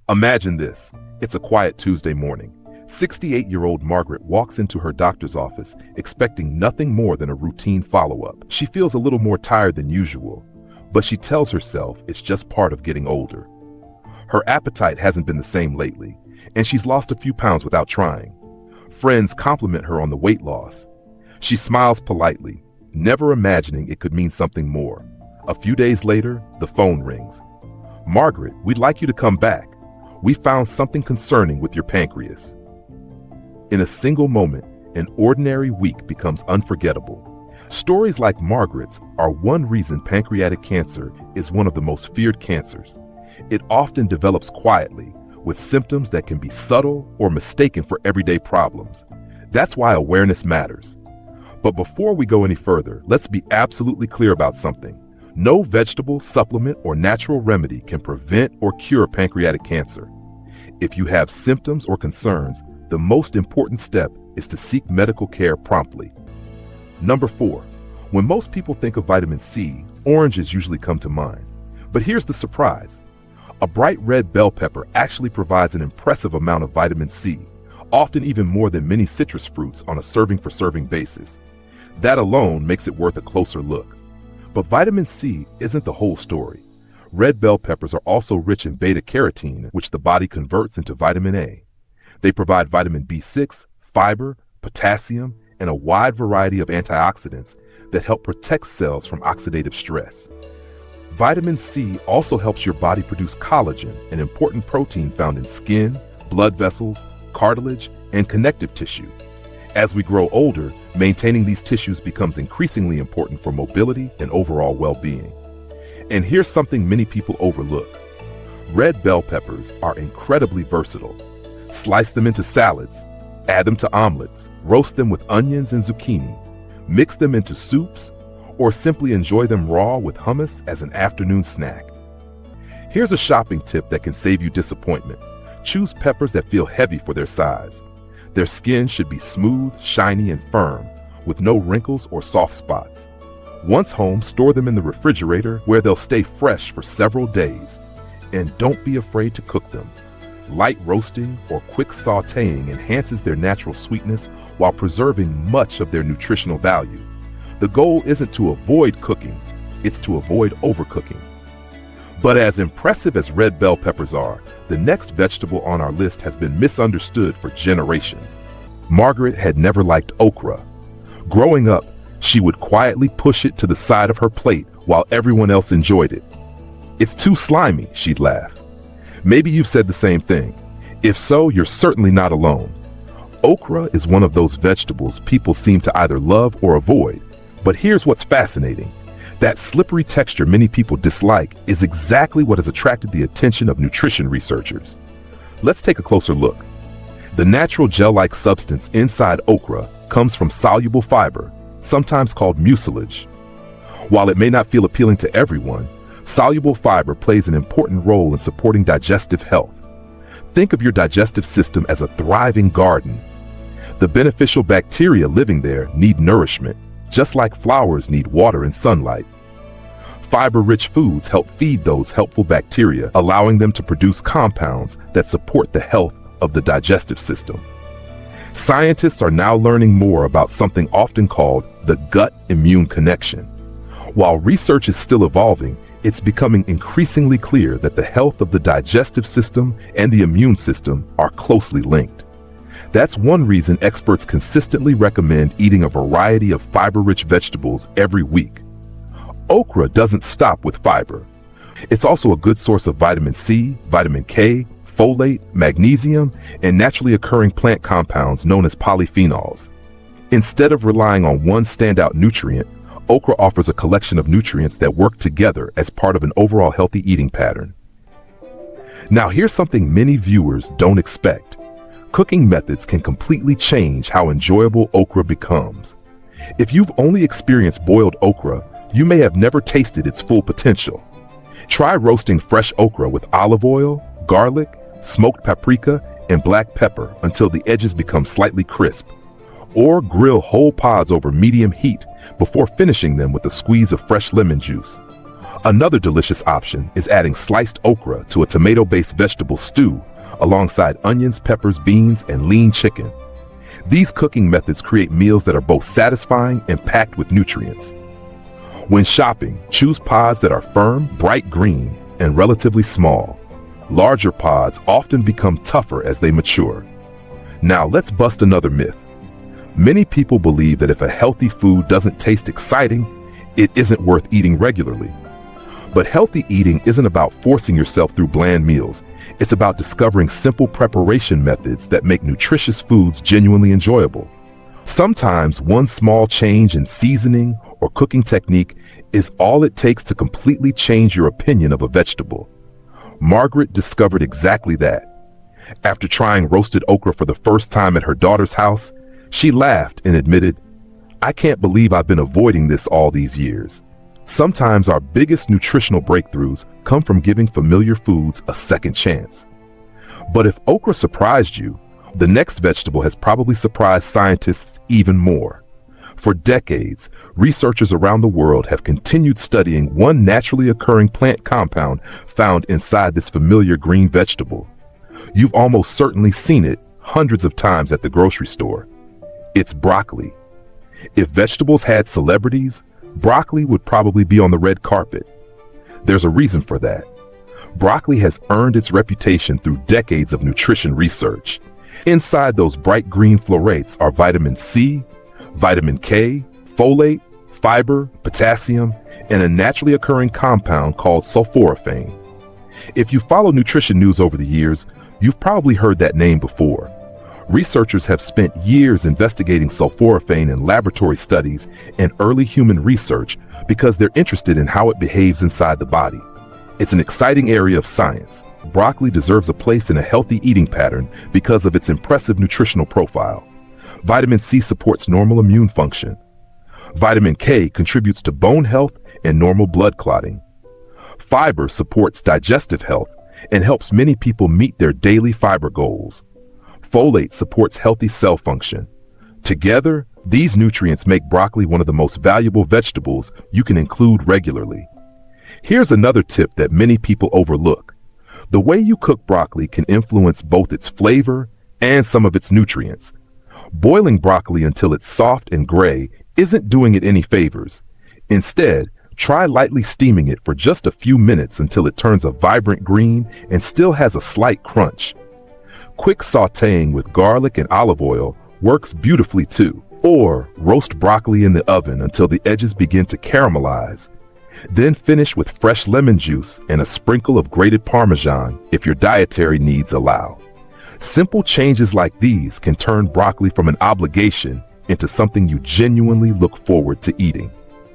Imagine this. It's a quiet Tuesday morning. 68-year-old Margaret walks into her doctor's office expecting nothing more than a routine follow-up. She feels a little more tired than usual, but she tells herself it's just part of getting older. Her appetite hasn't been the same lately, and she's lost a few pounds without trying. Friends compliment her on the weight loss. She smiles politely, never imagining it could mean something more. A few days later, the phone rings. "Margaret, we'd like you to come back. We found something concerning with your pancreas." In a single moment, an ordinary week becomes unforgettable. Stories like Margaret's are one reason pancreatic cancer is one of the most feared cancers. It often develops quietly, with symptoms that can be subtle or mistaken for everyday problems. That's why awareness matters. But before we go any further, let's be absolutely clear about something. No vegetable, supplement, or natural remedy can prevent or cure pancreatic cancer. If you have symptoms or concerns, the most important step is to seek medical care promptly. Number 4. When most people think of vitamin C, oranges usually come to mind. But here's the surprise. A bright red bell pepper actually provides an impressive amount of vitamin C, often even more than many citrus fruits on a serving-for-serving basis. That alone makes it worth a closer look. But vitamin C isn't the whole story. Red bell peppers are also rich in beta-carotene, which the body converts into vitamin A. They provide vitamin B6, fiber, potassium, and a wide variety of antioxidants that help protect cells from oxidative stress. Vitamin C also helps your body produce collagen, an important protein found in skin, blood vessels, cartilage, and connective tissue. As we grow older, maintaining these tissues becomes increasingly important for mobility and overall well-being. And here's something many people overlook. Red bell peppers are incredibly versatile. Slice them into salads, add them to omelets, roast them with onions and zucchini, mix them into soups, or simply enjoy them raw with hummus as an afternoon snack. Here's a shopping tip that can save you disappointment. Choose peppers that feel heavy for their size. Their skin should be smooth, shiny, and firm, with no wrinkles or soft spots. Once home, store them in the refrigerator where they'll stay fresh for several days. And don't be afraid to cook them. Light roasting or quick sautéing enhances their natural sweetness while preserving much of their nutritional value. The goal isn't to avoid cooking, it's to avoid overcooking. But as impressive as red bell peppers are, the next vegetable on our list has been misunderstood for generations. Margaret had never liked okra. Growing up, she would quietly push it to the side of her plate while everyone else enjoyed it. "It's too slimy," she'd laugh. Maybe you've said the same thing. If so, you're certainly not alone. Okra is one of those vegetables people seem to either love or avoid. But here's what's fascinating. That slippery texture many people dislike is exactly what has attracted the attention of nutrition researchers. Let's take a closer look. The natural gel-like substance inside okra comes from soluble fiber, sometimes called mucilage. While it may not feel appealing to everyone, soluble fiber plays an important role in supporting digestive health. Think of your digestive system as a thriving garden. The beneficial bacteria living there need nourishment, just like flowers need water and sunlight. Fiber-rich foods help feed those helpful bacteria, allowing them to produce compounds that support the health of the digestive system. Scientists are now learning more about something often called the gut-immune connection. While research is still evolving, it's becoming increasingly clear that the health of the digestive system and the immune system are closely linked. That's one reason experts consistently recommend eating a variety of fiber-rich vegetables every week. Okra doesn't stop with fiber. It's also a good source of vitamin C, vitamin K, folate, magnesium, and naturally occurring plant compounds known as polyphenols. Instead of relying on one standout nutrient, okra offers a collection of nutrients that work together as part of an overall healthy eating pattern. Now here's something many viewers don't expect. Cooking methods can completely change how enjoyable okra becomes. If you've only experienced boiled okra, you may have never tasted its full potential. Try roasting fresh okra with olive oil, garlic, smoked paprika, and black pepper until the edges become slightly crisp. Or grill whole pods over medium heat before finishing them with a squeeze of fresh lemon juice. Another delicious option is adding sliced okra to a tomato-based vegetable stew alongside onions, peppers, beans, and lean chicken. These cooking methods create meals that are both satisfying and packed with nutrients. When shopping, choose pods that are firm, bright green, and relatively small. Larger pods often become tougher as they mature. Now let's bust another myth. Many people believe that if a healthy food doesn't taste exciting, it isn't worth eating regularly. But healthy eating isn't about forcing yourself through bland meals. It's about discovering simple preparation methods that make nutritious foods genuinely enjoyable. Sometimes one small change in seasoning or cooking technique is all it takes to completely change your opinion of a vegetable. Margaret discovered exactly that. After trying roasted okra for the first time at her daughter's house, she laughed and admitted, "I can't believe I've been avoiding this all these years." Sometimes our biggest nutritional breakthroughs come from giving familiar foods a second chance. But if okra surprised you, the next vegetable has probably surprised scientists even more. For decades, researchers around the world have continued studying one naturally occurring plant compound found inside this familiar green vegetable. You've almost certainly seen it hundreds of times at the grocery store. It's broccoli. If vegetables had celebrities, broccoli would probably be on the red carpet. There's a reason for that. Broccoli has earned its reputation through decades of nutrition research. Inside those bright green florets are vitamin C, vitamin K, folate, fiber, potassium, and a naturally occurring compound called sulforaphane. If you follow nutrition news over the years, you've probably heard that name before. Researchers have spent years investigating sulforaphane in laboratory studies and early human research because they're interested in how it behaves inside the body. It's an exciting area of science. Broccoli deserves a place in a healthy eating pattern because of its impressive nutritional profile. Vitamin C supports normal immune function. Vitamin K contributes to bone health and normal blood clotting. Fiber supports digestive health and helps many people meet their daily fiber goals. Folate supports healthy cell function. Together, these nutrients make broccoli one of the most valuable vegetables you can include regularly. Here's another tip that many people overlook. The way you cook broccoli can influence both its flavor and some of its nutrients. Boiling broccoli until it's soft and gray isn't doing it any favors. Instead, try lightly steaming it for just a few minutes until it turns a vibrant green and still has a slight crunch. Quick sautéing with garlic and olive oil works beautifully too. Or roast broccoli in the oven until the edges begin to caramelize. Then finish with fresh lemon juice and a sprinkle of grated Parmesan if your dietary needs allow. Simple changes like these can turn broccoli from an obligation into something you genuinely look forward to eating.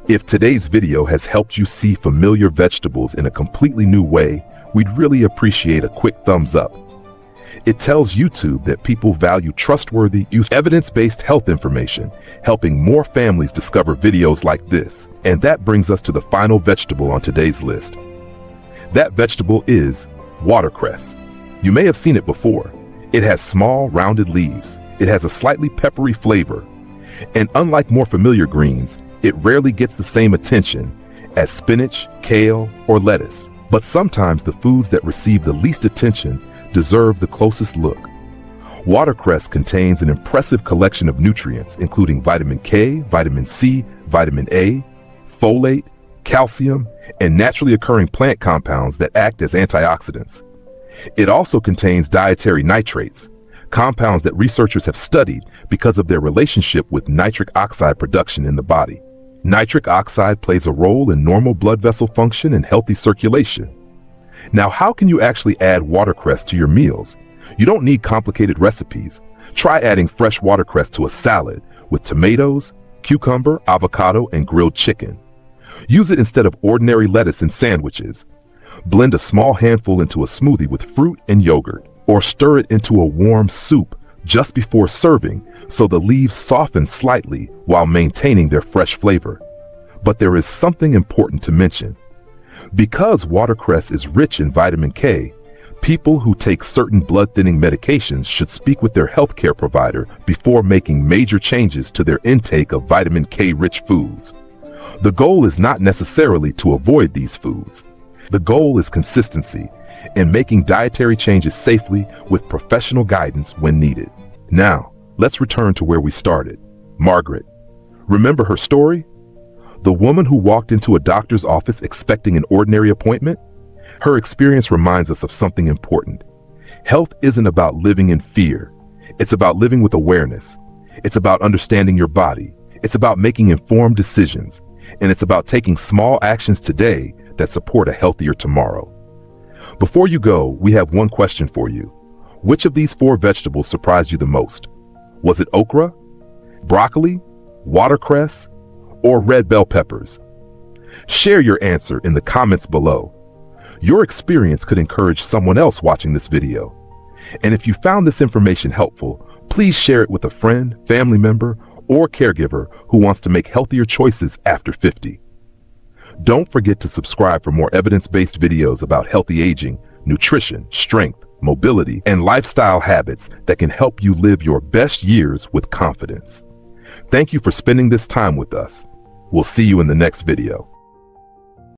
If today's video has helped you see familiar vegetables in a completely new way, we'd really appreciate a quick thumbs up. It tells YouTube that people value trustworthy, evidence-based health information, helping more families discover videos like this. And that brings us to the final vegetable on today's list. That vegetable is watercress. You may have seen it before. It has small, rounded leaves. It has a slightly peppery flavor. And unlike more familiar greens, it rarely gets the same attention as spinach, kale, or lettuce. But sometimes the foods that receive the least attention deserve the closest look. Watercress contains an impressive collection of nutrients, including vitamin K, vitamin C, vitamin A, folate, calcium, and naturally occurring plant compounds that act as antioxidants. It also contains dietary nitrates, compounds that researchers have studied because of their relationship with nitric oxide production in the body. Nitric oxide plays a role in normal blood vessel function and healthy circulation. Now, how can you actually add watercress to your meals? You don't need complicated recipes. Try adding fresh watercress to a salad with tomatoes, cucumber, avocado, and grilled chicken. Use it instead of ordinary lettuce in sandwiches. Blend a small handful into a smoothie with fruit and yogurt, or stir it into a warm soup just before serving so the leaves soften slightly while maintaining their fresh flavor. But there is something important to mention. Because watercress is rich in vitamin K, people who take certain blood-thinning medications should speak with their healthcare provider before making major changes to their intake of vitamin K-rich foods. The goal is not necessarily to avoid these foods. The goal is consistency and making dietary changes safely with professional guidance when needed. Now, let's return to where we started. Margaret. Remember her story? The woman who walked into a doctor's office expecting an ordinary appointment? Her experience reminds us of something important. Health isn't about living in fear. It's about living with awareness. It's about understanding your body. It's about making informed decisions. And it's about taking small actions today that support a healthier tomorrow. Before you go, we have one question for you. Which of these 4 vegetables surprised you the most? Was it okra, broccoli, watercress, or red bell peppers? Share your answer in the comments below. Your experience could encourage someone else watching this video. And if you found this information helpful, please share it with a friend, family member, or caregiver who wants to make healthier choices after 50. Don't forget to subscribe for more evidence-based videos about healthy aging, nutrition, strength, mobility, and lifestyle habits that can help you live your best years with confidence. Thank you for spending this time with us. We'll see you in the next video.